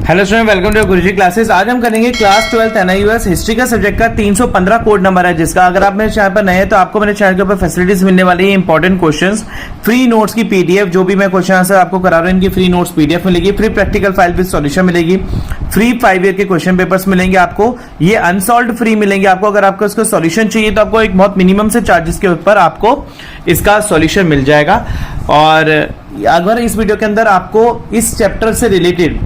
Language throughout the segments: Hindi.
Hello student, welcome to Guruji classes. आज हम करेंगे क्लास 12 एनआईयूएस हिस्ट्री का सब्जेक्ट का 315 कोड नंबर है, जिसका अगर आप मेरे चैनल पर नए हैं तो आपको मेरे चैनल के ऊपर फैसिलिटीज मिलने वाली है। इंपॉर्टेंट क्वेश्चंस, फ्री नोट्स की पीडीएफ, जो भी मैं क्वेश्चन आंसर आपको करा रहा हूं इनकी फ्री नोट्स पीडीएफ मिलेगी, free practical file with solution मिलेगी, फ्री 5 ईयर के क्वेश्चन पेपर्स मिलेंगे आपको, ये अनसॉल्व्ड फ्री मिलेंगे आपको। अगर आपको इसका सॉल्यूशन चाहिए तो आपको एक बहुत मिनिमम से चार्जेस के ऊपर आपको इसका सॉल्यूशन मिल जाएगा। और अगर इस वीडियो के अंदर आपको इस चैप्टर से रिलेटेड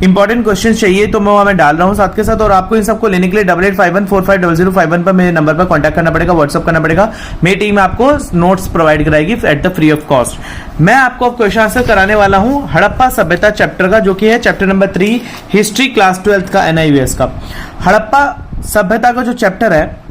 इंपॉर्टेंट क्वेश्चन चाहिए तो मैं डाल रहा हूं साथ के साथ, और आपको इन सबको लेने के लिए 8851450051 पर मेरे नंबर पर कांटेक्ट करना पड़ेगा, व्हाट्सअप करना पड़ेगा। मेरी टीम आपको नोट्स प्रोवाइड कराएगी at the free of cost. मैं आपको क्वेश्चन आंसर कराने वाला हूं हड़प्पा सभ्यता चैप्टर का, जो कि है चैप्टर नंबर 3 हिस्ट्री क्लास 12 का एनआईयूएस का। हड़प्पा सभ्यता का जो चैप्टर है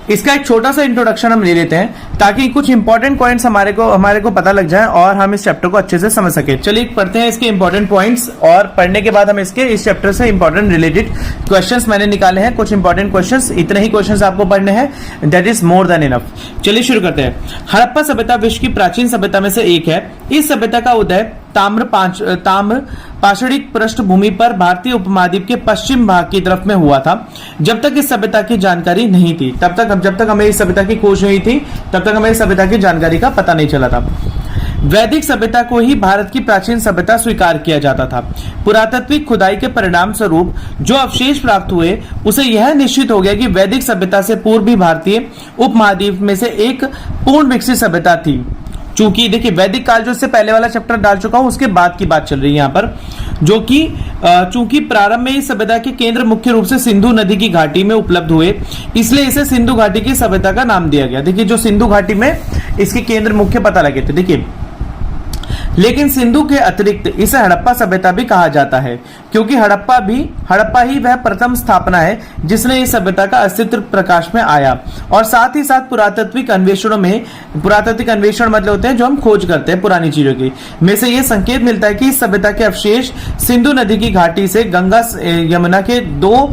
इसका एक छोटा सा इंट्रोडक्शन हम ले लेते हैं ताकि कुछ इंपॉर्टेंट पॉइंट्स हमारे को पता लग जाए और हम इस चैप्टर को अच्छे से समझ सके। चलिए पढ़ते हैं इसके इंपॉर्टेंट पॉइंट्स, और पढ़ने के बाद हम इस चैप्टर से इंपॉर्टेंट रिलेटेड क्वेश्चंस मैंने निकाले हैं, कुछ इंपॉर्टेंट क्वेश्चंस। इतने ही क्वेश्चंस आपको पढ़ने हैं, that is more than enough. चलिए शुरू करते हैं। हड़प्पा सभ्यता विश्व की प्राचीन सभ्यता में से एक है। इस सभ्यता का उदय ताम्र पाषाणिक पृष्ठभूमि पर भारतीय उपमहाद्वीप के पश्चिम भाग की तरफ में हुआ था। जब तक इस सभ्यता की जानकारी नहीं थी जब तक हमें इस सभ्यता की खोज नहीं थी तब तक हमें इस सभ्यता की जानकारी का पता नहीं चला था। वैदिक सभ्यता को ही भारत की प्राचीन सभ्यता स्वीकार किया जाता था। पुरातात्विक खुदाई के परिणाम स्वरूप जो अवशेष प्राप्त हुए उसे यह निश्चित हो गया कि वैदिक सभ्यता से पूर्व भी भारतीय उपमहाद्वीप में से एक पूर्ण विकसित सभ्यता थी। चूंकि देखिए वैदिक काल जो इससे पहले वाला चैप्टर डाल चुका हूं उसके बाद की बात चल रही है यहाँ पर, जो कि चूंकि प्रारंभ में इस सभ्यता के केंद्र मुख्य रूप से सिंधु नदी की घाटी में उपलब्ध हुए, इसलिए इसे सिंधु घाटी की सभ्यता का नाम दिया गया। देखिए जो सिंधु घाटी में इसके केंद्र मुख्य पता लगे थे। देखिए लेकिन सिंधु के अतिरिक्त इसे हड़प्पा सभ्यता भी कहा जाता है, क्योंकि हड़प्पा ही वह प्रथम स्थापना है जिसने इस सभ्यता का अस्तित्व प्रकाश में आया। और साथ ही साथ पुरातात्विक अन्वेषण मतलब होते हैं जो हम खोज करते हैं पुरानी चीजों की, में से यह संकेत मिलता है कि इस सभ्यता के अवशेष सिंधु नदी की घाटी से गंगा यमुना के दो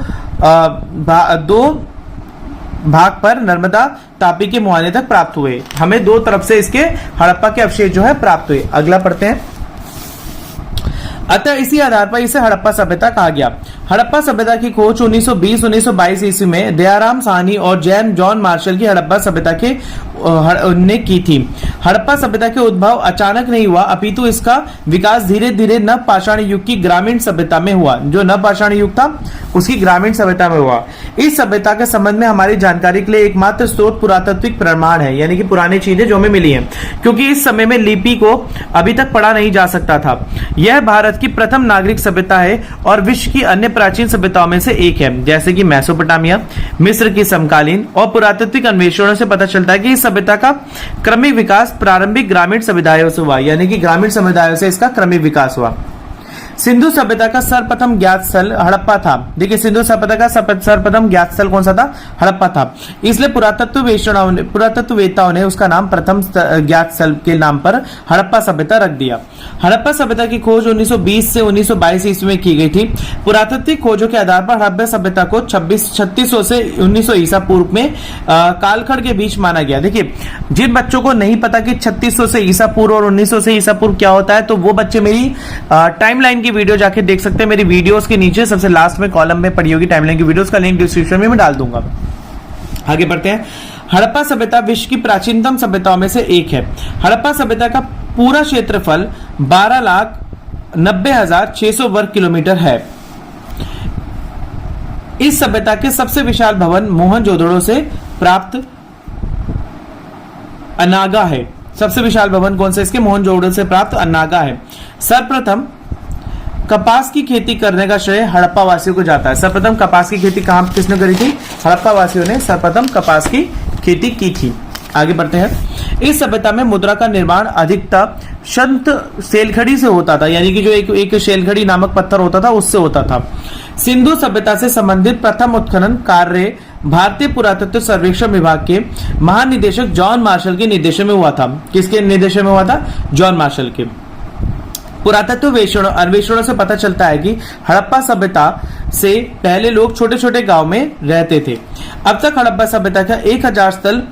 भाग पर नर्मदा तापी के मुहाने तक प्राप्त हुए। हमें दो तरफ से इसके हड़प्पा के अवशेष जो है प्राप्त हुए। अगला पढ़ते हैं। अतः इसी आधार पर इसे हड़प्पा सभ्यता कहा गया। हड़प्पा सभ्यता की खोज 1920-1922 ईस्वी में दयाराम साहनी और जॉन मार्शल की हड़प्पा सभ्यता ने की थी। हड़प्पा सभ्यता के उद्भव अचानक नहीं हुआ, अपितु इसका विकास धीरे धीरे नव पाषाण युग की ग्रामीण सभ्यता में हुआ। जो नव पाषाण युग था उसकी ग्रामीण सभ्यता में हुआ। इस सभ्यता के संबंध में हमारी जानकारी के लिए एकमात्र स्रोत पुरातात्विक प्रमाण है, यानी कि पुरानी चीजें जो हमें मिली हैं, क्योंकि इस समय में लिपि को अभी तक पढ़ा नहीं जा सकता था। यह भारत की प्रथम नागरिक सभ्यता है और विश्व की अन्य प्राचीन सभ्यताओं में से एक है, जैसे कि मेसोपोटामिया, मिस्र की समकालीन। और पुरातात्विक अन्वेषणों से पता चलता है कि इस सभ्यता का क्रमिक विकास प्रारंभिक ग्रामीण समुदायों से हुआ, यानी कि ग्रामीण समुदायों से इसका क्रमिक विकास हुआ। सिंधु सभ्यता का सर्वप्रथम ज्ञात स्थल हड़प्पा था। देखिए सिंधु सभ्यता का सर्वप्रथम ज्ञात स्थल कौन सा था? हड़प्पा था। इसलिए पुरातत्ववेत्ताओं ने उसका नाम प्रथम ज्ञात स्थल के नाम पर हड़प्पा सभ्यता रख दिया। हड़प्पा सभ्यता की खोज 1920 से 1922 ईस्वी में की गई थी। पुरातात्विक खोजों के आधार पर हड़प्पा सभ्यता को 3600 से 1900 ईसा पूर्व में कालखंड के बीच माना गया। देखिए जिन बच्चों को नहीं पता कि 3600 से ईसा पूर्व और 1900 से ईसा पूर्व क्या होता है, तो वो बच्चे मेरी टाइमलाइन की वीडियो जाके देख सकते हैं। मेरी वीडियोस के नीचे सबसे लास्ट में कॉलम में पड़ी होगी टाइमलाइन की वीडियोस का लिंक डिस्क्रिप्शन में मैं डाल दूंगा। आगे बढ़ते हैं। हड़प्पा सभ्यता विश्व की प्राचीनतम सभ्यताओं में से एक है। हड़प्पा सभ्यता का पूरा क्षेत्रफल 12,90,600 वर्ग किलोमीटर है। इस सभ्यता के सबसे विशाल भवन मोहनजोदड़ो से प्राप्त अनागा है। सबसे विशाल भवन कौन सा? इसके मोहनजोदड़ो से प्राप्त अनागा है। सर्वप्रथम कपास की खेती करने का श्रेय हड़प्पा वासियों को जाता है। सर्वप्रथम कपास की खेती किसने करी थी? हड़प्पा वासियों ने सर्वप्रथम कपास की खेती की थी। आगे बढ़ते हैं। इस सभ्यता में मुद्रा का निर्माण अधिकता शंत सेलखड़ी से होता था, यानी कि जो एक शेलखड़ी नामक पत्थर होता था उससे होता था। सिंधु सभ्यता से संबंधित प्रथम उत्खनन कार्य भारतीय पुरातत्व सर्वेक्षण विभाग के महानिदेशक जॉन मार्शल के निर्देशन में हुआ था। किसके निर्देशन में हुआ था? जॉन मार्शल के। पुरातत्व अन्वेषणों से पता चलता है कि हड़प्पा सभ्यता से पहले लोग छोटे छोटे गांव में रहते थे। अब तक हड़प्पा सभ्यता का 1000 स्थल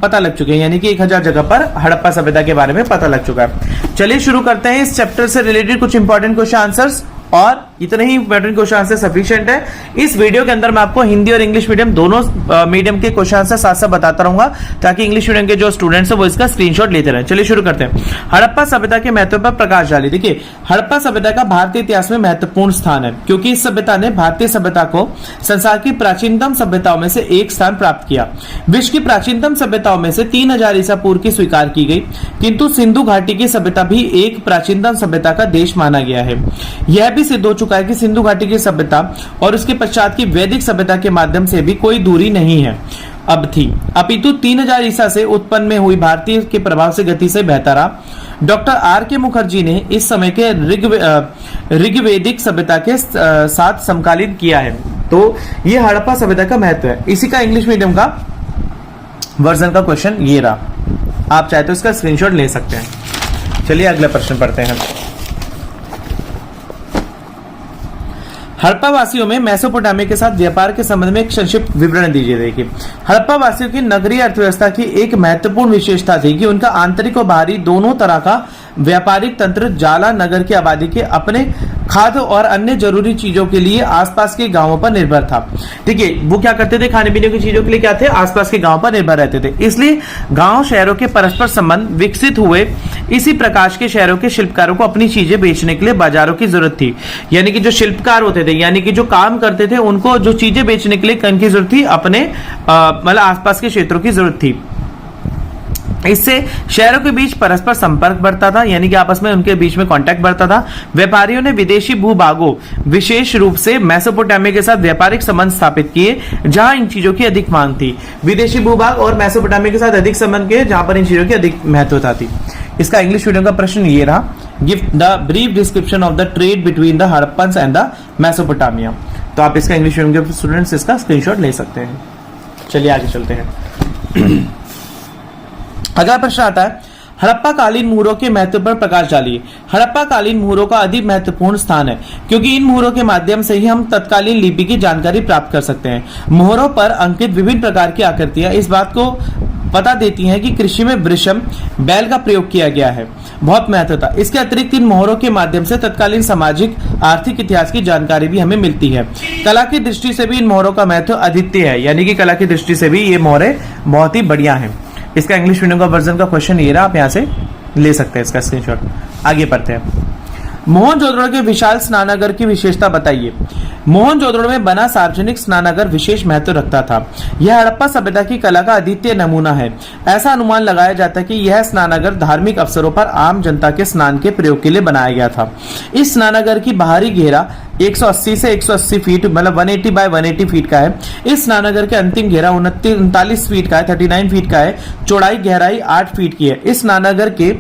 पता लग चुके हैं, यानी कि 1000 जगह पर हड़प्पा सभ्यता के बारे में पता लग चुका है। चलिए शुरू करते हैं इस चैप्टर से रिलेटेड कुछ इंपॉर्टेंट क्वेश्चन आंसर्स, और इतने ही इंपॉर्टेंट क्वेश्चन आंसर सफिशिएंट है। इस वीडियो के अंदर मैं आपको हिंदी और इंग्लिश मीडियम दोनों मीडियम के क्वेश्चन आंसर साथ साथ बताता रहूंगा, ताकि इंग्लिश मीडियम के जो स्टूडेंट्स हैं वो इसका स्क्रीनशॉट लेते रहें। चलिए शुरू करते हैं। हड़प्पा सभ्यता के महत्व पर प्रकाश डालिए। देखिए, हड़प्पा सभ्यता का भारतीय इतिहास में महत्वपूर्ण स्थान है, क्योंकि इस सभ्यता ने भारतीय सभ्यता को संसार की प्राचीनतम सभ्यताओं में से एक स्थान प्राप्त किया। विश्व की प्राचीनतम सभ्यताओं में से 3000 ईसा पूर्व की स्वीकार की गई, किंतु सिंधु घाटी की सभ्यता भी एक प्राचीनतम सभ्यता का देश माना गया है। यह भी सिद्ध हो चुका है कि सिंधु घाटी की सभ्यता और उसके पश्चात की वैदिक सभ्यता के माध्यम से भी कोई दूरी नहीं है अब थी, अपितु 3000 ईसा से उत्पन्न में हुई भारतीय के प्रभाव से गति से बेहतर रहा। डॉक्टर आर के मुखर्जी ने इस समय के ऋग्वेदिक सभ्यता के साथ समकालीन किया है। तो ये हड़प्पा सभ्यता का महत्व है। इसी का इंग्लिश मीडियम का वर्जन का क्वेश्चन ये रहा, आप चाहे तो इसका स्क्रीनशॉट ले सकते हैं। चलिए अगला प्रश्न पढ़ते हैं। हड़प्पा वासियों में मेसोपोटामिया के साथ व्यापार के संबंध में एक संक्षिप्त विवरण दीजिए। देखिए, हड़प्पा वासियों की नगरीय अर्थव्यवस्था की एक महत्वपूर्ण विशेषता थी कि उनका आंतरिक और बाहरी दोनों तरह का व्यापारिक तंत्र जाला नगर की आबादी के अपने खाद्य और अन्य जरूरी चीजों के लिए आसपास के गांवों पर निर्भर था। ठीक है, वो क्या करते थे, खाने पीने की चीजों के लिए क्या थे, आसपास के गांवों पर निर्भर रहते थे। इसलिए गांव शहरों के परस्पर संबंध विकसित हुए। इसी प्रकार के शहरों के शिल्पकारों को अपनी चीजें बेचने के लिए बाजारों की जरूरत थी, यानी कि जो शिल्पकार होते थे, यानी कि जो काम करते थे, उनको जो चीजें बेचने के लिए कन की जरूरत थी, अपने मतलब आसपास के क्षेत्रों की जरूरत थी। इससे शहरों के बीच परस्पर संपर्क बढ़ता था, यानी कि आपस में उनके बीच में कांटेक्ट बढ़ता था। व्यापारियों ने विदेशी भूभागों, विशेष रूप से मेसोपोटामिया के साथ व्यापारिक संबंध स्थापित किए, जहां इन चीजों की अधिक मांग थी। विदेशी भूभाग और मेसोपोटामिया के साथ अधिक संबंध किए, जहां पर इन चीजों की अधिक महत्वता थी। इसका इंग्लिश मीडियम का प्रश्न ये रहा, give the brief description of the trade between the Harappans and the Mesopotamia. तो आप इसका इंग्लिश मीडियम के स्टूडेंट्स इसका स्क्रीनशॉट ले सकते हैं। चलिए आगे चलते हैं। अगला प्रश्न आता है, हड़प्पा कालीन मुहरों के महत्व पर प्रकाश डालिए। हड़प्पा कालीन मुहरों का अधिक महत्वपूर्ण स्थान है, क्योंकि इन मुहरों के माध्यम से ही हम तत्कालीन लिपि की जानकारी प्राप्त कर सकते हैं। मुहरों पर अंकित विभिन्न प्रकार की आकृतियां इस बात को पता देती हैं कि कृषि में वृषम बैल का प्रयोग किया गया है। बहुत महत्व था। इसके अतिरिक्त इन मोहरों के माध्यम से तत्कालीन सामाजिक आर्थिक इतिहास की जानकारी भी हमें मिलती है। कला की दृष्टि से भी इन मोहरों का महत्व अद्वितीय है, यानी कि कला की दृष्टि से भी ये मोहरें बहुत ही बढ़िया हैं। इसका इंग्लिश मीडियम का वर्जन का क्वेश्चन ये रहा, आप यहाँ से ले सकते हैं इसका स्क्रीनशॉट। आगे पढ़ते हैं। मोहनजोदड़ो के विशाल स्नानागार की विशेषता बताइए। मोहनजोदड़ो में बना सार्वजनिक स्नानागार विशेष महत्व रखता था। यह हड़प्पा सभ्यता की कला का अद्वितीय नमूना है। ऐसा अनुमान लगाया जाता है कि यह स्नानागार धार्मिक अवसरों पर आम जनता के स्नान के प्रयोग के लिए बनाया गया था। इस स्नानागार की बाहरी घेरा 180 से 180 फीट मतलब 180 बाय 180 फीट का है। इस स्नानागार के अंतिम घेरा 39 फीट का है, 39 फीट का है। चौड़ाई गहराई 8 फीट की है। इस स्नानागार के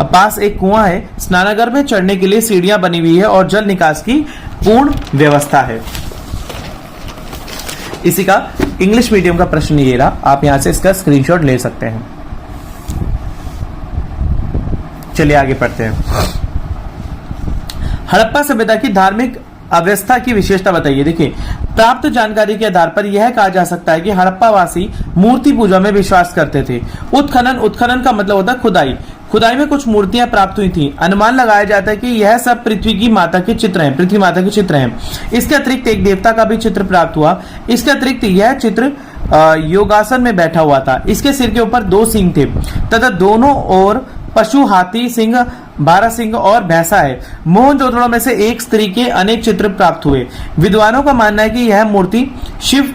पास एक कुआं है। स्नानागार में चढ़ने के लिए सीढ़ियां बनी हुई है और जल निकास की पूर्ण व्यवस्था है। इसी का इंग्लिश मीडियम का प्रश्न ये रहा, आप यहां से इसका स्क्रीनशॉट ले सकते हैं। चलिए आगे पढ़ते हैं। हड़प्पा सभ्यता की धार्मिक अवस्था की विशेषता बताइए। देखिए, प्राप्त जानकारी के आधार पर यह कहा जा सकता है कि हड़प्पा वासी मूर्ति पूजा में विश्वास करते थे। उत्खनन का मतलब होता है खुदाई में कुछ मूर्तियां प्राप्त हुई थी। अनुमान लगाया जाता है कि यह सब पृथ्वी माता के चित्र हैं। इसके अतिरिक्त एक देवता का भी चित्र प्राप्त हुआ। इसके अतिरिक्त यह चित्र योगासन में बैठा हुआ था। इसके सिर के ऊपर 2 सींग थे तथा दोनों ओर पशु, हाथी, सिंह, बारहसिंह और भैंसा है। मोहनजोदड़ो में से एक स्त्री के अनेक चित्र प्राप्त हुए। विद्वानों का मानना है कि यह मूर्ति शिव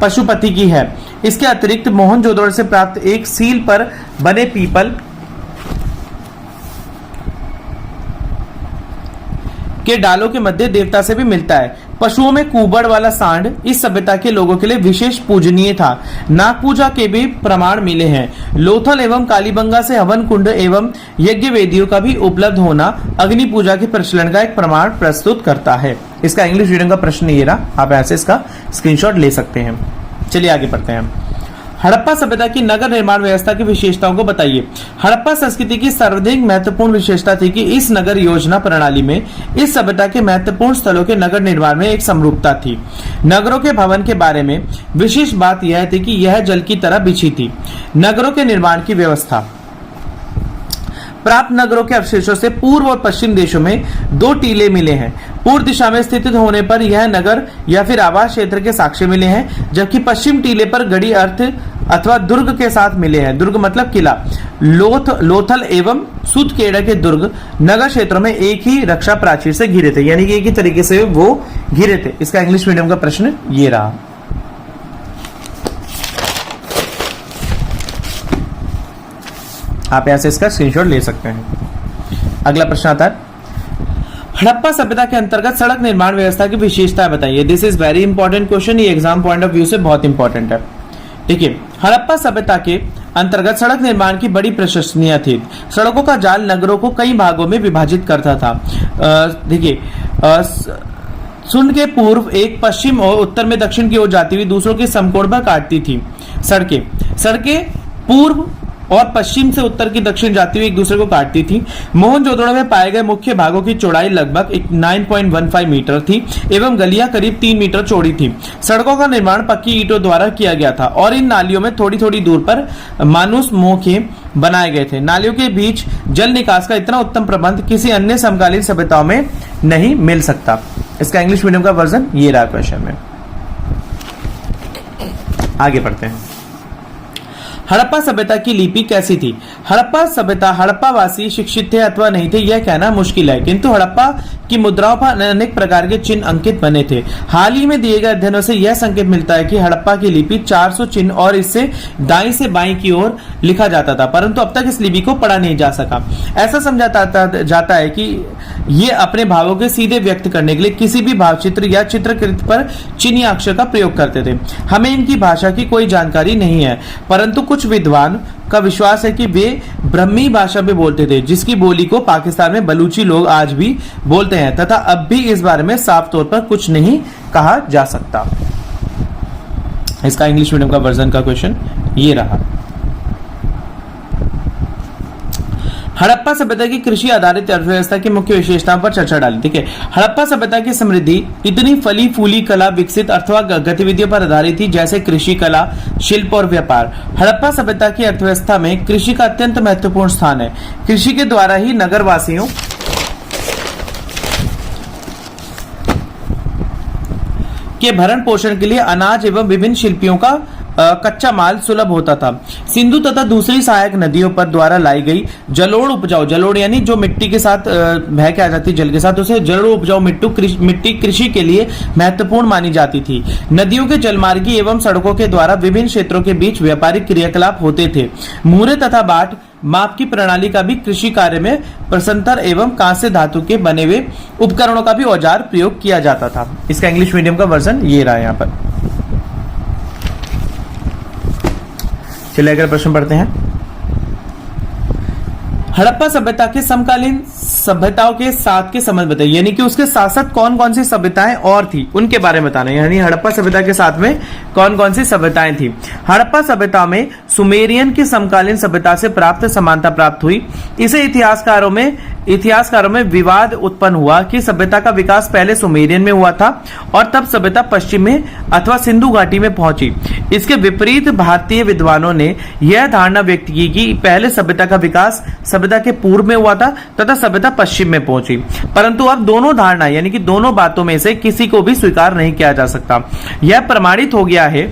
पशुपति की है। इसके अतिरिक्त मोहनजोदड़ो से प्राप्त एक सील पर बने पीपल के डालों के मध्य देवता से भी मिलता है। पशुओं में कुबड़ वाला सांड इस सभ्यता के लोगों के लिए विशेष पूजनीय था। नाग पूजा के भी प्रमाण मिले हैं। लोथल एवं कालीबंगा से हवन कुंड एवं यज्ञ वेदियों का भी उपलब्ध होना अग्नि पूजा के प्रचलन का एक प्रमाण प्रस्तुत करता है। इसका इंग्लिश रीडिंग का प्रश्न ये रहा, आप ऐसे इसका स्क्रीनशॉट ले सकते हैं। चलिए आगे पढ़ते हैं। हड़प्पा सभ्यता की नगर निर्माण व्यवस्था की विशेषताओं को बताइए। हड़प्पा संस्कृति की सर्वाधिक महत्वपूर्ण विशेषता थी कि इस नगर योजना प्रणाली में इस सभ्यता के महत्वपूर्ण स्थलों के नगर निर्माण में एक समरूपता थी। नगरों के भवन के बारे में विशेष बात यह थी कि यह जल की तरह बिछी थी। नगरों के निर्माण की व्यवस्था। प्राप्त नगरों के अवशेषों से पूर्व और पश्चिम देशों में 2 टीले मिले हैं। पूर्व दिशा में स्थित होने पर यह नगर या फिर आवास क्षेत्र के साक्ष्य मिले हैं, जबकि पश्चिम टीले पर गढ़ी अर्थ अथवा दुर्ग के साथ मिले हैं। दुर्ग मतलब किला। लोथल एवं सुतकेड़ा के दुर्ग नगर क्षेत्रों में एक ही रक्षा प्राचीर से घिरे थे, यानी कि एक ही तरीके से वो घिरे थे। इसका इंग्लिश मीडियम का प्रश्न ये रहा। आप यहां से इसका स्क्रीनशॉट ले सकते हैं। अगला प्रश्न आता है, हड़प्पा सभ्यता के अंतर्गत सड़क निर्माण व्यवस्था की विशेषता बताइए। This is very important question, ये एग्जाम पॉइंट ऑफ व्यू से बहुत इंपॉर्टेंट है। देखिए, हड़प्पा सभ्यता के अंतर्गत सड़क निर्माण की बड़ी प्रशंसनीय थी। सड़कों का जाल नगरों को कई भागों में विभाजित करता था। देखिए, सुंड के पूर्व एक पश्चिम और उत्तर में दक्षिण की ओर जाती हुई दूसरों के समकोण पर काटती थी। सड़कें पूर्व और पश्चिम से उत्तर की दक्षिण जाती हुई एक दूसरे को काटती थी। मोहनजोदड़ो में पाए गए मुख्य भागों की चौड़ाई लगभग 9.15 मीटर थी एवं गलियां करीब 3 मीटर चौड़ी थी। सड़कों का निर्माण पक्की ईंटों द्वारा किया गया था और इन नालियों में थोड़ी थोड़ी दूर पर मानुष मोखे बनाए गए थे। नालियों के बीच जल निकास का इतना उत्तम प्रबंध किसी अन्य समकालीन सभ्यताओं में नहीं मिल सकता। इसका इंग्लिश मीडियम का वर्जन ये रहा क्वेश्चन में। आगे बढ़ते हैं। हड़प्पा सभ्यता की लिपि कैसी थी? हड़प्पावासी शिक्षित थे अथवा नहीं थे यह कहना मुश्किल है, किंतु हड़प्पा की मुद्राओं पर अनेक प्रकार के चिन्ह अंकित बने थे। हाल ही में दिए गए अध्ययनों से यह संकेत मिलता है कि हड़प्पा की लिपि 400 चिन्ह और इससे दाईं से बाईं की ओर लिखा जाता था, परंतु अब तक इस लिपि को पढ़ा नहीं जा सका। ऐसा समझा जाता है कि ये अपने भावों के सीधे व्यक्त करने के लिए किसी भी भावचित्र या चित्रकृत पर चिन्ह अक्षर का प्रयोग करते थे। हमें इनकी भाषा की कोई जानकारी नहीं है, परंतु कुछ विद्वान का विश्वास है कि वे ब्रह्मी भाषा में बोलते थे, जिसकी बोली को पाकिस्तान में बलूची लोग आज भी बोलते हैं, तथा अब भी इस बारे में साफ तौर पर कुछ नहीं कहा जा सकता। इसका इंग्लिश मीडियम का वर्जन का क्वेश्चन ये रहा। हड़प्पा सभ्यता की कृषि आधारित अर्थव्यवस्था की मुख्य विशेषताओं पर चर्चा डाली। ठीक है, हड़प्पा सभ्यता की समृद्धि इतनी फली फूली कला विकसित अथवा गतिविधियों पर आधारित थी जैसे कृषि, कला, शिल्प और व्यापार। हड़प्पा सभ्यता की अर्थव्यवस्था में कृषि का अत्यंत महत्वपूर्ण स्थान है। कृषि के द्वारा ही नगरवासियों के भरण पोषण के लिए अनाज एवं विभिन्न शिल्पियों का कच्चा माल सुलभ होता था। सिंधु तथा दूसरी सहायक नदियों पर द्वारा लाई गई जलोढ़ उपजाऊ, जलोढ़ यानी जो मिट्टी के साथ बह के आ जाती जल के साथ, उसे जलोढ़ उपजाऊ मिट्टी कृषि के लिए महत्वपूर्ण मानी जाती थी। नदियों के जलमार्गी एवं सड़कों के द्वारा विभिन्न क्षेत्रों के बीच व्यापारिक क्रियाकलाप होते थे। मुहरे तथा बाट माप की प्रणाली का भी कृषि कार्य में प्रसंतर एवं कांस्य धातु के बने हुए उपकरणों का भी औजार प्रयोग किया जाता था। इसका इंग्लिश मीडियम का वर्जन ये रहा यहाँ पर। चलिए अगला प्रश्न पढ़ते हैं। हड़प्पा सभ्यता के समकालीन सभ्यताओं के साथ के संबंध बताइए, यानी कि उसके साथ साथ कौन कौन सी सभ्यताएं और थी उनके बारे में बताना है। यानी हड़प्पा सभ्यता के साथ में कौन कौन सी सभ्यताएं थी। हड़प्पा सभ्यता में सुमेरियन की समकालीन सभ्यता से प्राप्त समानता प्राप्त हुई। इसे इतिहासकारों में विवाद उत्पन्न हुआ कि सभ्यता का विकास पहले सुमेरियन में हुआ था और तब सभ्यता पश्चिम में अथवा सिंधु घाटी में पहुंची। इसके विपरीत भारतीय विद्वानों ने यह धारणा व्यक्त की कि पहले सभ्यता का विकास सभ्यता के पूर्व में हुआ था तथा सभ्यता पश्चिम में पहुंची। परंतु अब दोनों धारणा यानी कि दोनों बातों में से किसी को भी स्वीकार नहीं किया जा सकता। यह प्रमाणित हो गया है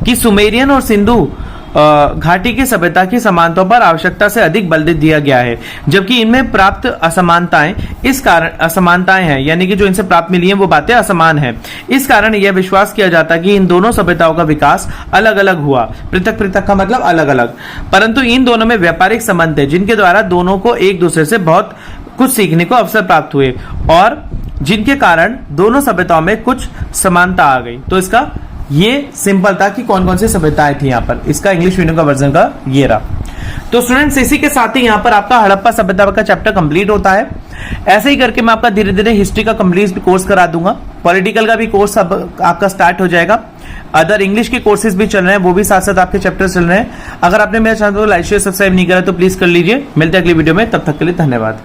कि सुमेरियन और सिंधु घाटी की सभ्यता की समानताओं पर आवश्यकता से अधिक बल दिया गया है, जबकि इनमें प्राप्त असमानताएं हैं, यानी कि जो इनसे प्राप्त मिली हैं वो बातें असमान हैं। इस कारण यह विश्वास किया जाता है कि इन दोनों सभ्यताओं का विकास अलग अलग हुआ। पृथक पृथक का मतलब अलग अलग, परंतु इन दोनों में व्यापारिक संबंध है जिनके द्वारा दोनों को एक दूसरे से बहुत कुछ सीखने को अवसर प्राप्त हुए और जिनके कारण दोनों सभ्यताओं में कुछ समानता आ गई। तो इसका ये सिंपल था कि कौन कौन सी सभ्यताएं थी यहाँ पर। इसका इंग्लिश मीडियम का वर्जन का ये रहा। तो स्टूडेंट्स, इसी के साथ ही यहाँ पर आपका हड़प्पा सभ्यता का चैप्टर कंप्लीट होता है। ऐसे ही करके मैं आपका धीरे धीरे हिस्ट्री का कंप्लीट कोर्स करा दूंगा। पॉलिटिकल का भी कोर्स अब आपका स्टार्ट हो जाएगा। अदर इंग्लिश के कोर्सेज भी चल रहे हैं, वो भी साथ साथ आपके चैप्टर चल रहे हैं। अगर आपने मेरे चैनल को लाइक शेयर सब्सक्राइब नहीं करा तो प्लीज कर लीजिए। मिलते हैं अगली वीडियो में, तब तक के लिए धन्यवाद।